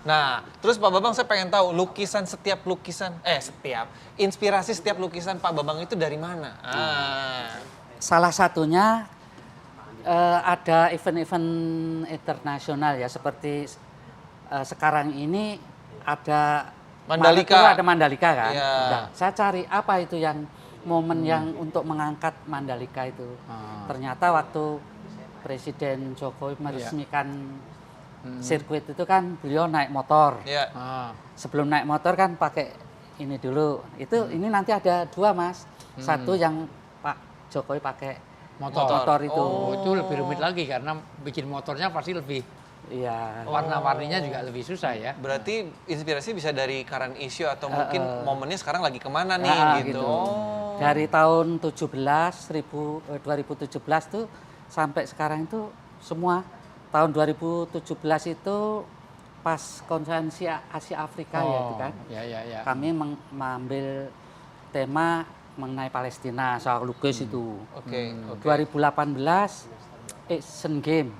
Nah, terus Pak Bambang saya pengen tahu inspirasi setiap lukisan Pak Bambang itu dari mana? Salah satunya ada event-event internasional ya, seperti sekarang ini ada Mandalika. Maret itu ada Mandalika kan. Iya. Nah, saya cari apa itu yang momen yang untuk mengangkat Mandalika itu. Ternyata waktu Presiden Jokowi meresmikan sirkuit itu kan beliau naik motor. Iya. Sebelum naik motor kan pakai ini dulu. Ini nanti ada dua, Mas. Satu yang Pak Jokowi pakai motor itu. Oh, itu lebih rumit lagi karena bikin motornya pasti lebih Iya. warna-warninya juga lebih susah ya. Berarti inspirasi bisa dari current issue atau mungkin momennya sekarang lagi kemana nih gitu. Dari tahun 2017 tuh sampai sekarang itu semua tahun 2017 itu pas konferensi Asia Afrika ya itu kan. Ya. Kami mengambil tema mengenai Palestina soal lukis itu. Oke. 2018 Asian Game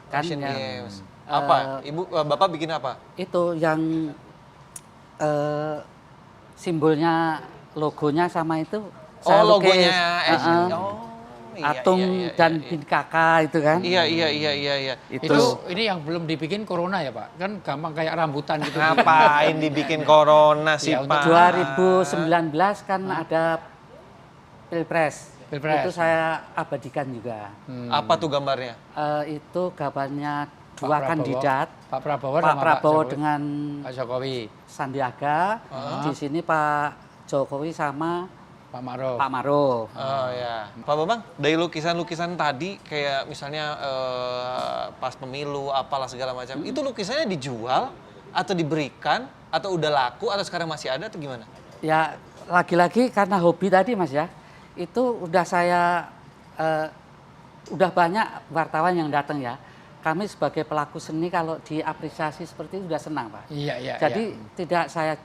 kan Asian yang, Games. Apa? Bapak bikin apa? itu yang simbolnya logonya sama itu saya lukis. Logonya Asian. Atung dan bin Kakak itu kan. Iya. Itu ini yang belum dibikin corona ya Pak? Kan gampang kayak rambutan gitu. Ngapain dibikin corona sih Ya, Pak? 2019 kan ada Pilpres. Itu saya abadikan juga. Apa tuh gambarnya? Itu gambarnya Pak dua Prabowo. kandidat. Pak Prabowo Pak sama Prabowo Jokowi. dengan Pak Jokowi, Sandiaga. Di sini Pak Jokowi sama Pak Maruf. Pak Maruf. Oh ya, Pak Bambang, dari lukisan-lukisan tadi kayak misalnya pas pemilu apalah segala macam, itu lukisannya dijual atau diberikan atau udah laku atau sekarang masih ada atau gimana? Ya lagi-lagi karena hobi tadi Mas ya, itu udah saya udah banyak wartawan yang datang ya. Kami sebagai pelaku seni kalau diapresiasi seperti itu udah senang Pak. Iya. Jadi tidak saya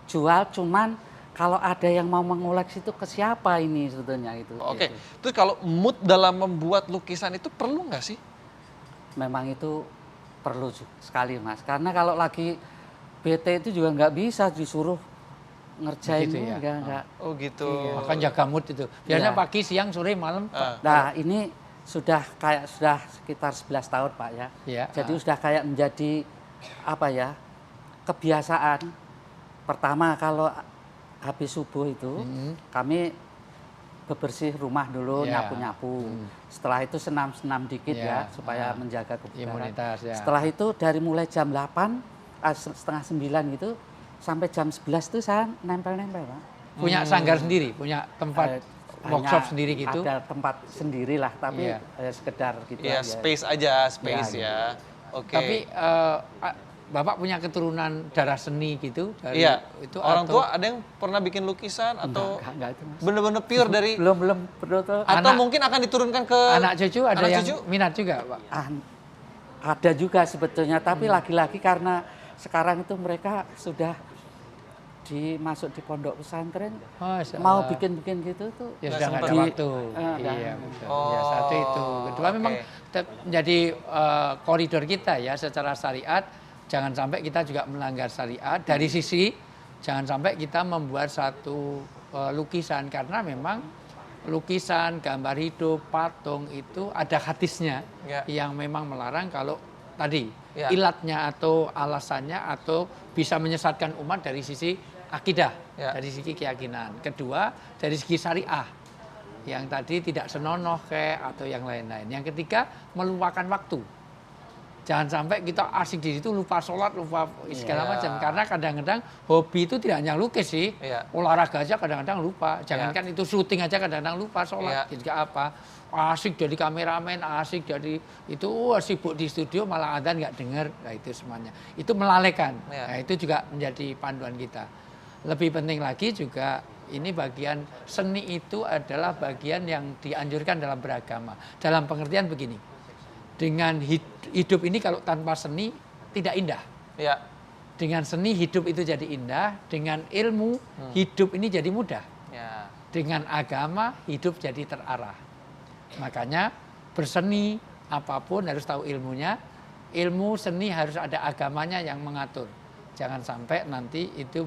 jual, cuman kalau ada yang mau mengoleksi itu ke siapa ini sebetulnya itu. Oke, Gitu. terus kalau mood dalam membuat lukisan itu perlu nggak sih? Memang itu perlu sekali Mas, karena kalau lagi bete itu juga nggak bisa disuruh ngerjain Begitu ya? enggak. Oh gitu. Makan jaga mood itu. Biasanya Iya. pagi, siang, sore, malam. Nah ini sudah sekitar 11 tahun Pak ya. Iya. Jadi sudah kayak menjadi apa ya, kebiasaan. Pertama kalau habis subuh itu kami bebersih rumah dulu, Iya. nyapu-nyapu. Setelah itu senam-senam dikit Iya. ya supaya menjaga kebugaran. Imunitas ya. Setelah itu dari mulai jam 8 setengah 9 gitu sampai jam 11 itu saya nempel-nempel Pak. Punya sanggar sendiri, punya tempat workshop Hanya sendiri gitu. Ada tempat sendiri lah, tapi Iya. sekedar gitu Iya, aja. space aja, space Iya, ya. Oke. Tapi Bapak punya keturunan darah seni gitu dari Iya. itu Orang atau tua ada yang pernah bikin lukisan atau Enggak itu Mas. bener-bener pure dari Belum tuh. atau Anak- mungkin akan diturunkan ke anak cucu ada anak yang cucu? minat juga Pak? Ada juga sebetulnya, tapi lagi-lagi karena sekarang itu mereka sudah masuk di pondok pesantren, Masya mau Allah. bikin-bikin gitu tuh. Ya sudah nggak ada Di- waktu. Nah. Iya betul. Oh, Ya satu itu. Kedua memang oke. menjadi koridor kita ya secara syariat. Jangan sampai kita juga melanggar syariat. Dari sisi jangan sampai kita membuat satu lukisan karena memang lukisan, gambar hidup, patung itu ada hadisnya Ya. yang memang melarang kalau tadi Ya. ilatnya atau alasannya atau bisa menyesatkan umat dari sisi akidah, Ya. dari segi keyakinan. Kedua, dari segi syariah. Yang tadi tidak senonoh kayak atau yang lain-lain. Yang ketiga, melupakan waktu. Jangan sampai kita asik di situ lupa sholat, lupa segala Iya. macam. Karena kadang-kadang hobi itu tidak hanya lukis sih. Iya. Olahraga aja kadang-kadang lupa. Jangankan itu syuting aja kadang-kadang lupa sholat. Iya. Juga apa. Asik jadi kameramen, asik jadi itu sibuk di studio malah adzan nggak dengar. Nah itu semuanya. Itu melalaikan. Iya. Nah itu juga menjadi panduan kita. Lebih penting lagi juga ini bagian seni itu adalah bagian yang dianjurkan dalam beragama. Dalam pengertian begini, dengan hidup ini kalau tanpa seni tidak indah. Ya. Dengan seni hidup itu jadi indah, dengan ilmu hidup ini jadi mudah. Ya. Dengan agama hidup jadi terarah. Makanya berseni apapun harus tahu ilmunya, ilmu seni harus ada agamanya yang mengatur. Jangan sampai nanti itu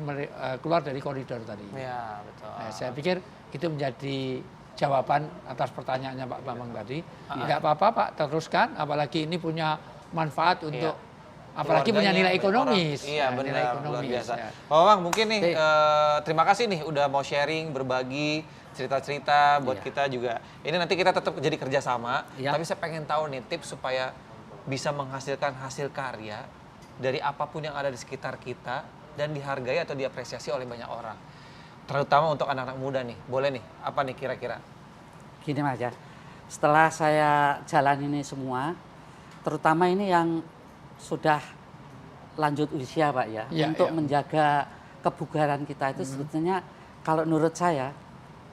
keluar dari koridor tadi. Ya, betul. Nah, saya pikir itu menjadi jawaban atas pertanyaannya Pak Bambang tadi. Enggak apa-apa Pak, teruskan. Apalagi ini punya manfaat untuk, apalagi punya nilai ekonomis. Iya, Ya, benar, nilai luar ekonomis. biasa. Ya. Pak Bambang, mungkin nih, terima kasih nih udah mau sharing, berbagi cerita-cerita buat kita juga. Ini nanti kita tetap jadi kerjasama, Iya. tapi saya pengen tahu nih tips supaya bisa menghasilkan hasil karya dari apapun yang ada di sekitar kita dan dihargai atau diapresiasi oleh banyak orang. Terutama untuk anak-anak muda nih. Boleh nih, apa nih kira-kira? Gini Mas ya, setelah saya jalan ini semua, terutama ini yang sudah lanjut usia Pak ya, Ya, untuk ya. menjaga kebugaran kita itu sebetulnya kalau menurut saya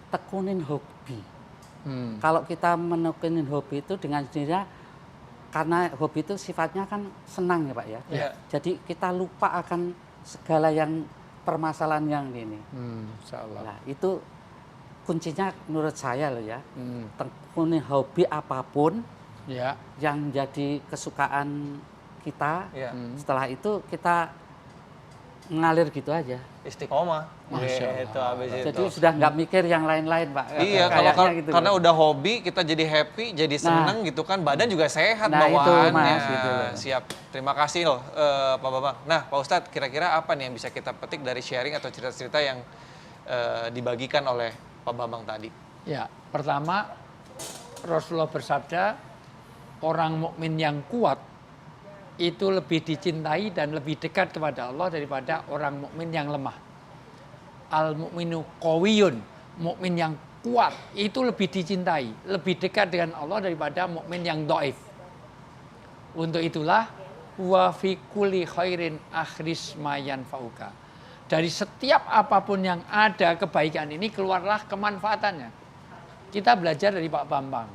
tekunin hobi. Kalau kita menekunin hobi itu dengan sendirinya, karena hobi itu sifatnya kan senang ya Pak ya. Iya. Jadi kita lupa akan segala yang permasalahan yang ini. Insya Allah. Nah itu kuncinya menurut saya loh ya. Tekuni hobi apapun Ya. yang menjadi kesukaan kita. Iya. Setelah itu kita mengalir gitu aja. Istiqomah. Masya Allah. Itu habis itu. Jadi sudah nggak mikir yang lain-lain Pak. Iya, kalau Kayaknya gitu karena loh. udah hobi kita jadi happy, jadi seneng gitu kan, badan juga sehat Nah, itu, bawaannya. Mas, gitu loh. Siap. Terima kasih loh Pak Bambang. Nah, Pak Ustadz, kira-kira apa nih yang bisa kita petik dari sharing atau cerita-cerita yang dibagikan oleh Pak Bambang tadi? Ya, pertama Rasulullah bersabda, orang mukmin yang kuat itu lebih dicintai dan lebih dekat kepada Allah daripada orang mukmin yang lemah. Al mukminu qawiyun, mukmin yang kuat itu lebih dicintai, lebih dekat dengan Allah daripada mukmin yang dhaif. Untuk itulah wa fi kulli khairin akhris ma yanfa'uka. Dari setiap apapun yang ada kebaikan ini keluarlah kemanfaatannya. Kita belajar dari Pak Bambang.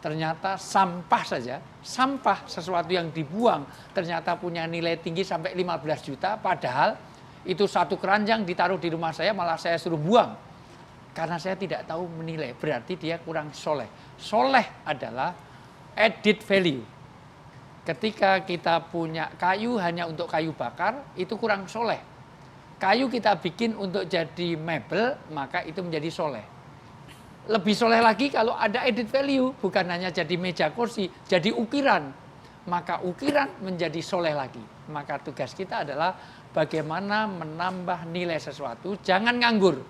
Ternyata sampah saja, sampah sesuatu yang dibuang ternyata punya nilai tinggi sampai 15 juta. Padahal itu satu keranjang ditaruh di rumah saya malah saya suruh buang. Karena saya tidak tahu menilai, berarti dia kurang soleh. Soleh adalah added value. Ketika kita punya kayu hanya untuk kayu bakar, itu kurang soleh. Kayu kita bikin untuk jadi mebel, maka itu menjadi soleh. Lebih soleh lagi kalau ada added value, bukan hanya jadi meja kursi, jadi ukiran. Maka ukiran menjadi soleh lagi. Maka tugas kita adalah bagaimana menambah nilai sesuatu, jangan nganggur,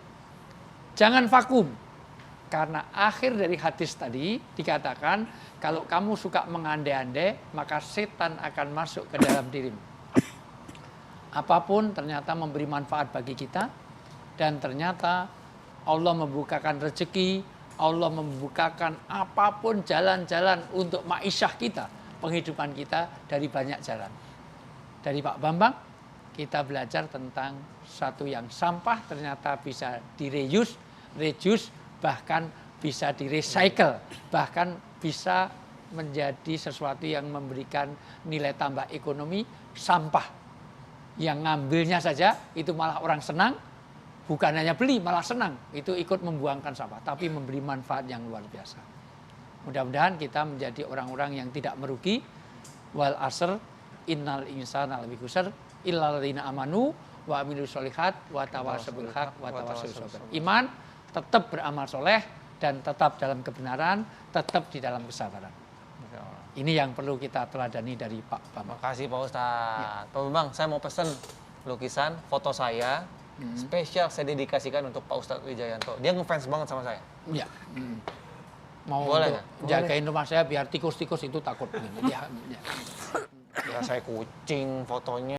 jangan vakum. Karena akhir dari hadis tadi dikatakan, kalau kamu suka mengandai-andai, maka setan akan masuk ke dalam dirimu. Apapun ternyata memberi manfaat bagi kita, dan ternyata Allah membukakan rezeki, Allah membukakan apapun jalan-jalan untuk ma'isyah kita, penghidupan kita dari banyak jalan. Dari Pak Bambang, kita belajar tentang satu yang sampah ternyata bisa direuse, reduce, bahkan bisa direcycle, bahkan bisa menjadi sesuatu yang memberikan nilai tambah ekonomi. Sampah yang ngambilnya saja itu malah orang senang, bukan hanya beli, malah senang. Itu ikut membuangkan sampah, tapi memberi manfaat yang luar biasa. Mudah-mudahan kita menjadi orang-orang yang tidak merugi. Wal asr, innal insana lafi khusr, illal ladzina amanu wa amilus sholihat wa tawassaw bil haq wa tawassaw bis sabr. Iman, tetap beramal soleh, dan tetap dalam kebenaran, tetap di dalam kesabaran. Ini yang perlu kita teladani dari Pak Bambang. Makasih Pak Ustadz. Pak Bambang, saya mau pesen lukisan foto saya, spesial saya dedikasikan untuk Pak Ustadz Wijayanto. Dia ngefans banget sama saya. Ya. Mau Boleh untuk nggak? jagain rumah saya biar tikus-tikus itu takut. Ya, ya. Ya, saya kucing fotonya.